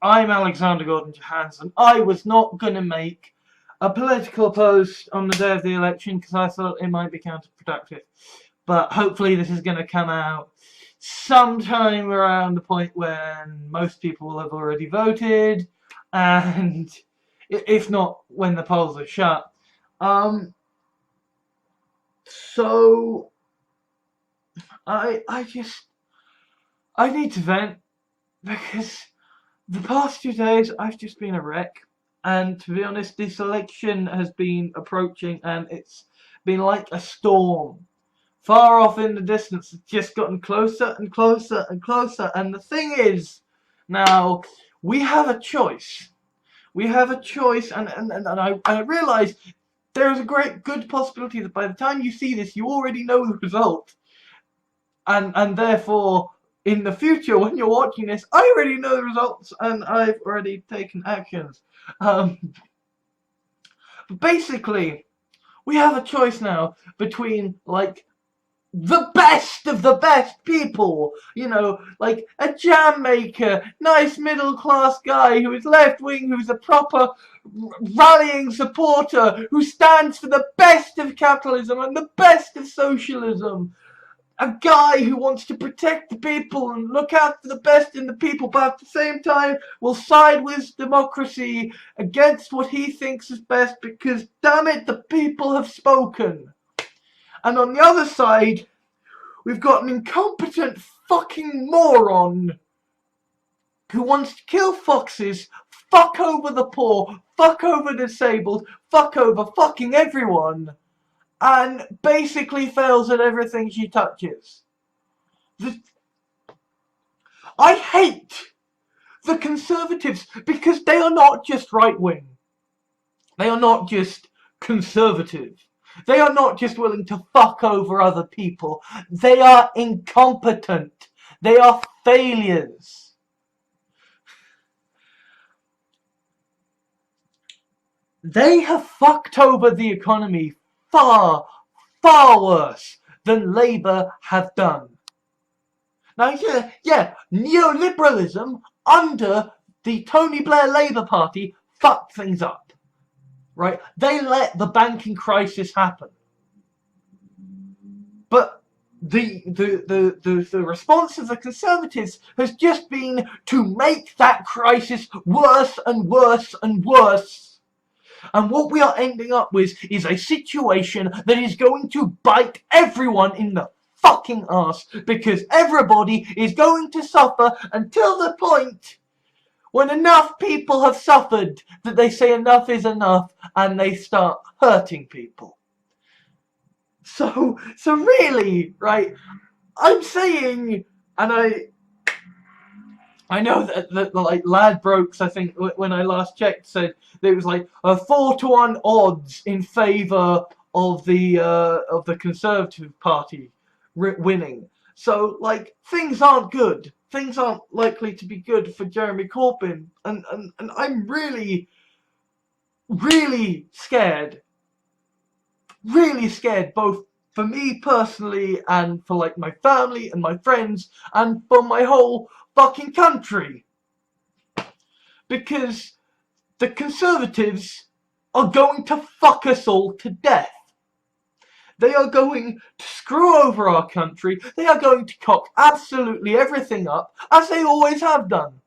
I'm Alexander Gordon Jahans, and I was not going to make a political post on the day of the election because I thought it might be counterproductive. But hopefully this is going to come out sometime around the point when most people will have already voted, and if not, when the polls are shut. So I need to vent because the past 2 days I've just been a wreck, and to be honest, this election has been approaching and it's been like a storm. Far off in the distance, it's just gotten closer and closer and closer, and the thing is, now, we have a choice. We have a choice, and I realise there is a good possibility that by the time you see this, you already know the result. And therefore, in the future, when you're watching this, I already know the results, and I've already taken actions. But basically, we have a choice now between, like, the best of the best people, you know, like a jam maker, nice middle class guy who is left wing, who's a proper rallying supporter, who stands for the best of capitalism and the best of socialism. A guy who wants to protect the people and look out for the best in the people, but at the same time will side with democracy against what he thinks is best because, damn it, the people have spoken. And on the other side, we've got an incompetent fucking moron who wants to kill foxes, fuck over the poor, fuck over the disabled, fuck over fucking everyone, and basically fails at everything she touches. I hate the Conservatives because they are not just right-wing. They are not just conservative. They are not just willing to fuck over other people. They are incompetent. They are failures. They have fucked over the economy far, far worse than Labour have done. Now, yeah, neoliberalism under the Tony Blair Labour Party fucked things up. Right? They let the banking crisis happen. But the response of the Conservatives has just been to make that crisis worse and worse and worse. And what we are ending up with is a situation that is going to bite everyone in the fucking arse, because everybody is going to suffer until the point when enough people have suffered that they say enough is enough and they start hurting people. So really, right, I'm saying, and I know that like Ladbrokes, I think when I last checked, said there was like a 4-to-1 odds in favour of the Conservative Party winning. So, like, things aren't good. Things aren't likely to be good for Jeremy Corbyn. And I'm really, really scared. Really scared, both for me personally and for, like, my family and my friends and for my whole fucking country. Because the Conservatives are going to fuck us all to death. They are going to screw over our country. They are going to cock absolutely everything up, as they always have done.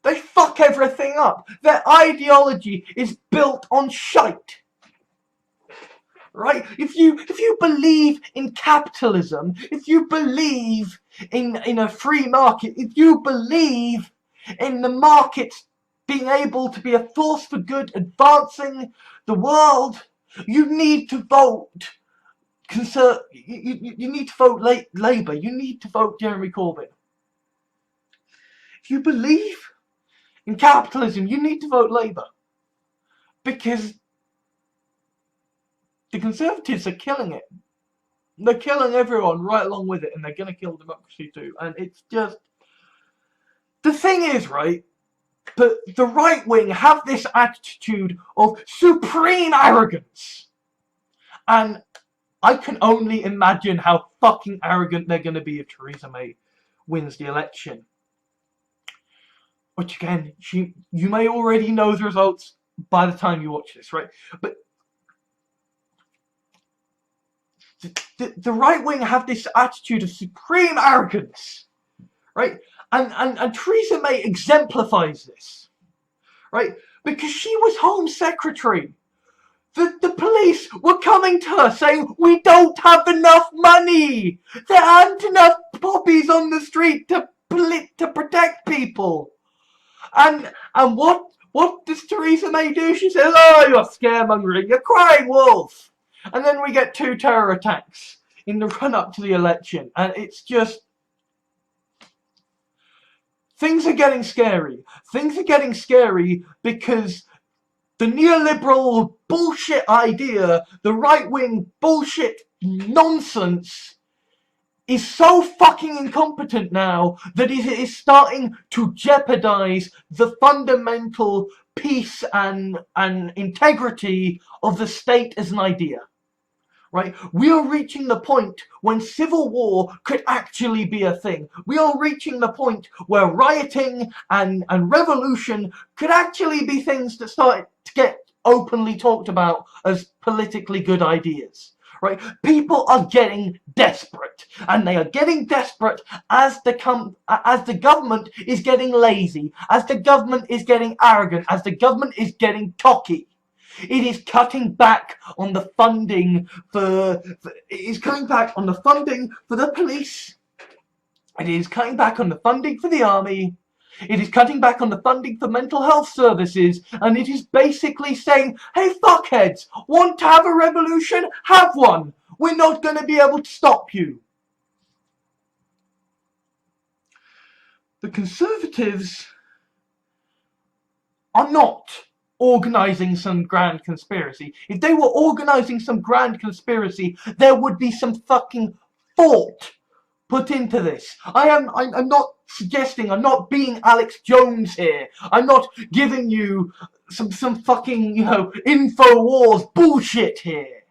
They fuck everything up. Their ideology is built on shite. Right? If you believe in capitalism, if you believe in a free market, if you believe in the markets being able to be a force for good, advancing the world, you need to vote you need to vote Labour. You need to vote Jeremy Corbyn. If you believe in capitalism, you need to vote Labour. Because the Conservatives are killing it. They're killing everyone right along with it, and they're going to kill democracy too. And it's just... The thing is, right, but the right wing have this attitude of supreme arrogance. And I can only imagine how fucking arrogant they're going to be if Theresa May wins the election. which again, you may already know the results by the time you watch this, right? But the right wing have this attitude of supreme arrogance, right? And Theresa May exemplifies this, right? Because she was Home Secretary. The police were coming to her saying, we don't have enough money. There aren't enough poppies on the street to protect people. And what does Theresa May do? She says, oh, you're scaremongering, you're crying wolf. And then we get 2 terror attacks in the run-up to the election. And it's just... things are getting scary. Things are getting scary because the neoliberal bullshit idea, the right-wing bullshit nonsense, is so fucking incompetent now that it is starting to jeopardize the fundamental peace and integrity of the state as an idea. Right? We are reaching the point when civil war could actually be a thing. We are reaching the point where rioting and revolution could actually be things that start to get openly talked about as politically good ideas. Right? People are getting desperate, and they are getting desperate as the government is getting lazy, as the government is getting arrogant, as the government is getting cocky. It is cutting back on the funding for the police. It is cutting back on the funding for the army. It is cutting back on the funding for mental health services, and it is basically saying, hey fuckheads, want to have a revolution? Have one. We're not going to be able to stop you. The Conservatives are not organising some grand conspiracy. If they were organising some grand conspiracy, there would be some fucking thought put into this. I'm not suggesting, I'm not being Alex Jones here. I'm not giving you some fucking, InfoWars bullshit here.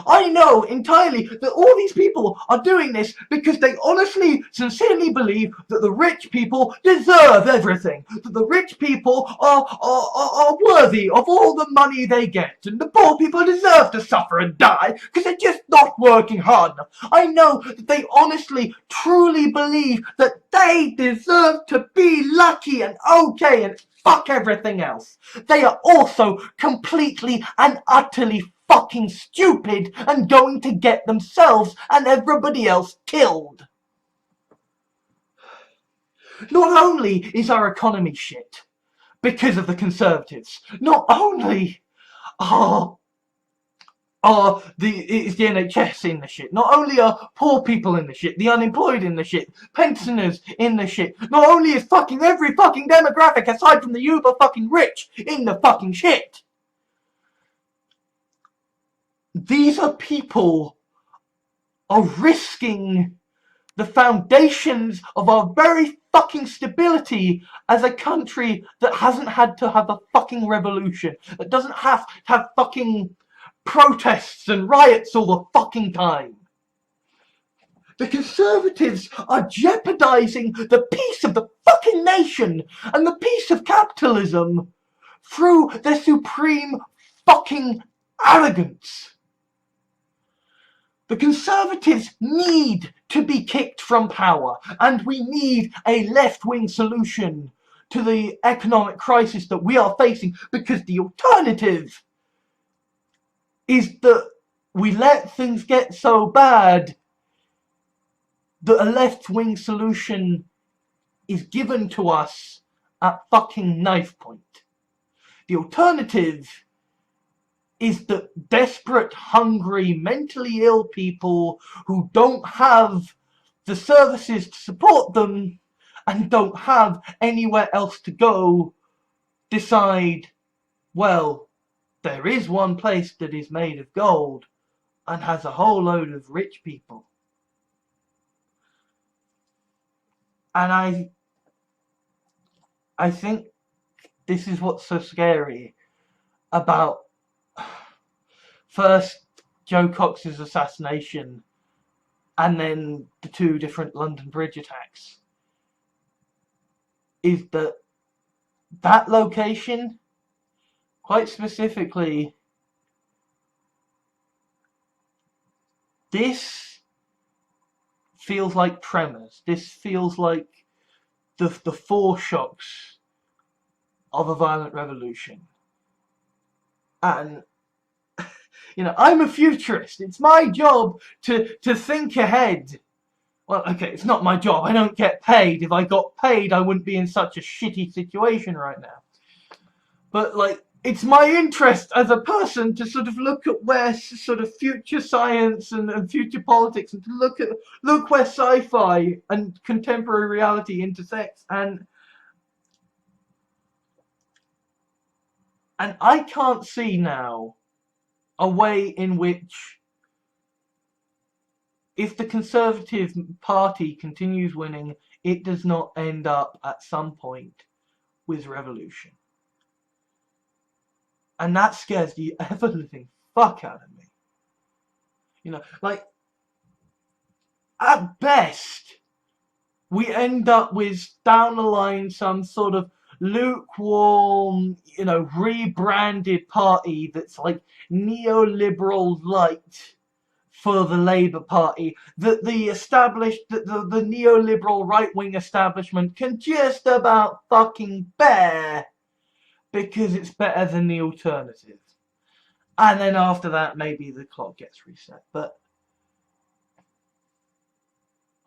I know entirely that all these people are doing this because they honestly, sincerely believe that the rich people deserve everything. That the rich people are worthy of all the money they get. And the poor people deserve to suffer and die because they're just not working hard enough. I know that they honestly, truly believe that they deserve to be lucky and okay and fuck everything else. They are also completely and utterly fucking stupid and going to get themselves and everybody else killed. Not only is our economy shit because of the Conservatives, not only is the NHS in the shit, not only are poor people in the shit, the unemployed in the shit, pensioners in the shit, not only is fucking every fucking demographic aside from the uber fucking rich in the fucking shit. These are people are risking the foundations of our very fucking stability as a country that hasn't had to have a fucking revolution, that doesn't have to have fucking protests and riots all the fucking time. The Conservatives are jeopardizing the peace of the fucking nation and the peace of capitalism through their supreme fucking arrogance. The Conservatives need to be kicked from power, and we need a left-wing solution to the economic crisis that we are facing, because the alternative is that we let things get so bad that a left-wing solution is given to us at fucking knife point. The alternative is that desperate, hungry, mentally ill people who don't have the services to support them and don't have anywhere else to go decide, well, there is one place that is made of gold and has a whole load of rich people. And I think this is what's so scary about first Joe Cox's assassination and then the 2 different London Bridge attacks, is that that location, quite specifically, this feels like Tremors. This feels like the foreshocks of a violent revolution. And, you know, I'm a futurist. It's my job to think ahead. Well, okay, it's not my job. I don't get paid. If I got paid, I wouldn't be in such a shitty situation right now. But, like, it's my interest as a person to sort of look at where sort of future science and future politics, and to look where sci-fi and contemporary reality intersects, and I can't see now a way in which, if the Conservative Party continues winning, it does not end up at some point with revolution. And that scares the ever-living fuck out of me. You know, like, at best, we end up with, down the line, some sort of lukewarm, you know, rebranded party that's like neoliberal light for the Labour Party, that the neoliberal right-wing establishment can just about fucking bear, because it's better than the alternative. And then after that, maybe the clock gets reset. But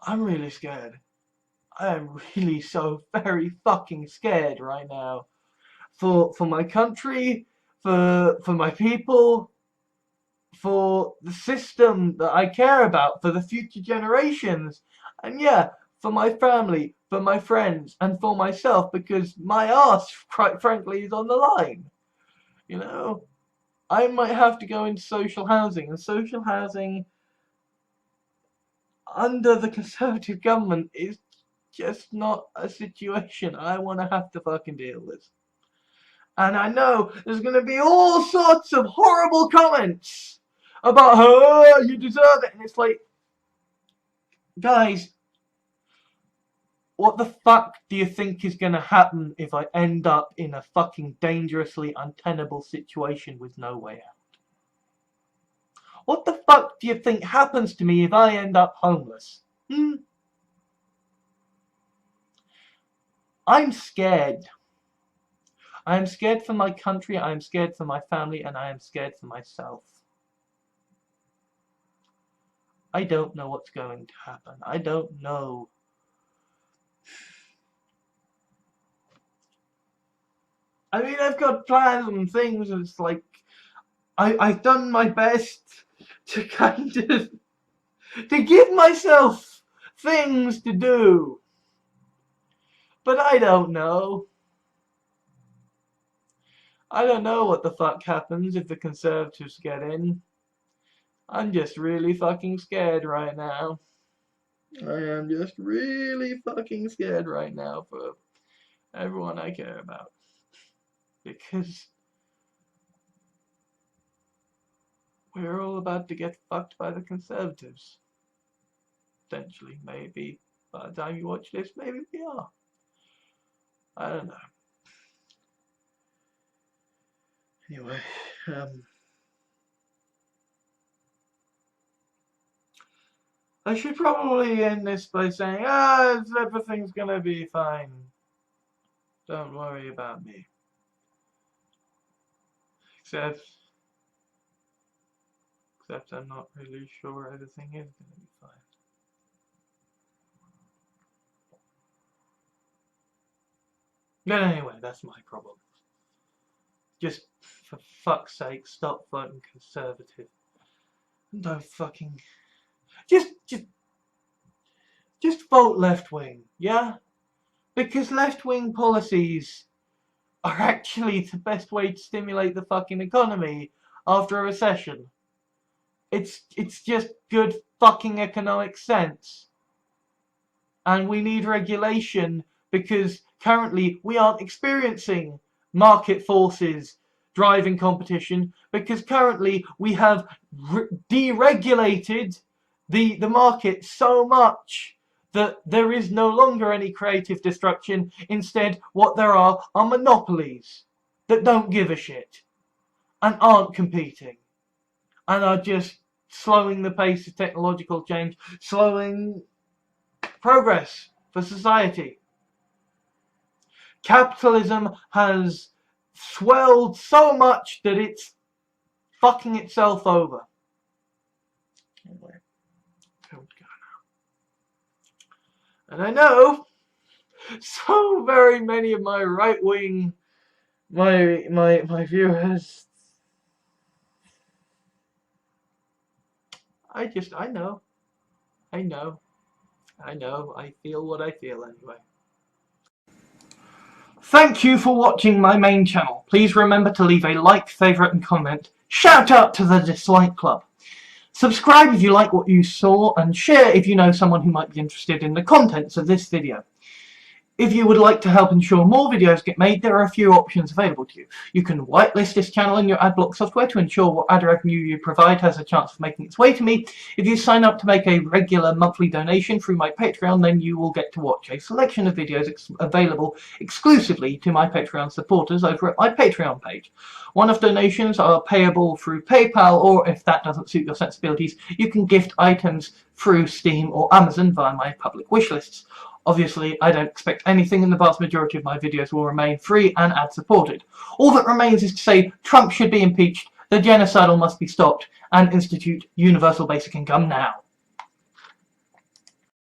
I'm really scared. I am really so very fucking scared right now. For my country, for my people, for the system that I care about, for the future generations, and yeah, for my family, for my friends, and for myself, because my arse, quite frankly, is on the line. You know, I might have to go into social housing, and social housing under the Conservative government is just not a situation I want to have to fucking deal with. And I know there's going to be all sorts of horrible comments about, oh, you deserve it. And it's like, guys, what the fuck do you think is going to happen if I end up in a fucking dangerously untenable situation with no way out? What the fuck do you think happens to me if I end up homeless? I'm scared. I am scared for my country, I am scared for my family, and I am scared for myself. I don't know what's going to happen. I don't know. I mean, I've got plans and things, and it's like, I've done my best to kind of, to give myself things to do. But I don't know. I don't know what the fuck happens if the Conservatives get in. I'm just really fucking scared right now. I am just really fucking scared right now for everyone I care about. Because we're all about to get fucked by the Conservatives. Potentially, maybe. By the time you watch this, maybe we are. I don't know. Anyway, I should probably end this by saying, everything's gonna be fine. Don't worry about me. Except I'm not really sure everything is gonna be fine. But anyway, that's my problem. Just, for fuck's sake, stop voting Conservative. And don't fucking... Just vote left-wing, yeah? Because left-wing policies are actually the best way to stimulate the fucking economy after a recession. It's just good fucking economic sense. And we need regulation, because currently we aren't experiencing market forces driving competition, because currently we have deregulated the market so much that there is no longer any creative destruction. Instead, what there are monopolies that don't give a shit and aren't competing and are just slowing the pace of technological change, slowing progress for society. Capitalism has swelled so much that it's fucking itself over. Anyway, and I know so very many of my right-wing, my viewers, I know, I feel what I feel anyway. Thank you for watching my main channel. Please remember to leave a like, favourite and comment. Shout out to the dislike club. Subscribe if you like what you saw, and share if you know someone who might be interested in the contents of this video. If you would like to help ensure more videos get made, there are a few options available to you. You can whitelist this channel in your adblock software to ensure what ad revenue you provide has a chance of making its way to me. If you sign up to make a regular monthly donation through my Patreon, then you will get to watch a selection of videos available exclusively to my Patreon supporters over at my Patreon page. One-off donations are payable through PayPal, or if that doesn't suit your sensibilities, you can gift items through Steam or Amazon via my public wish lists. Obviously, I don't expect anything, and the vast majority of my videos will remain free and ad-supported. All that remains is to say Trump should be impeached, the genocidal must be stopped, and institute universal basic income now.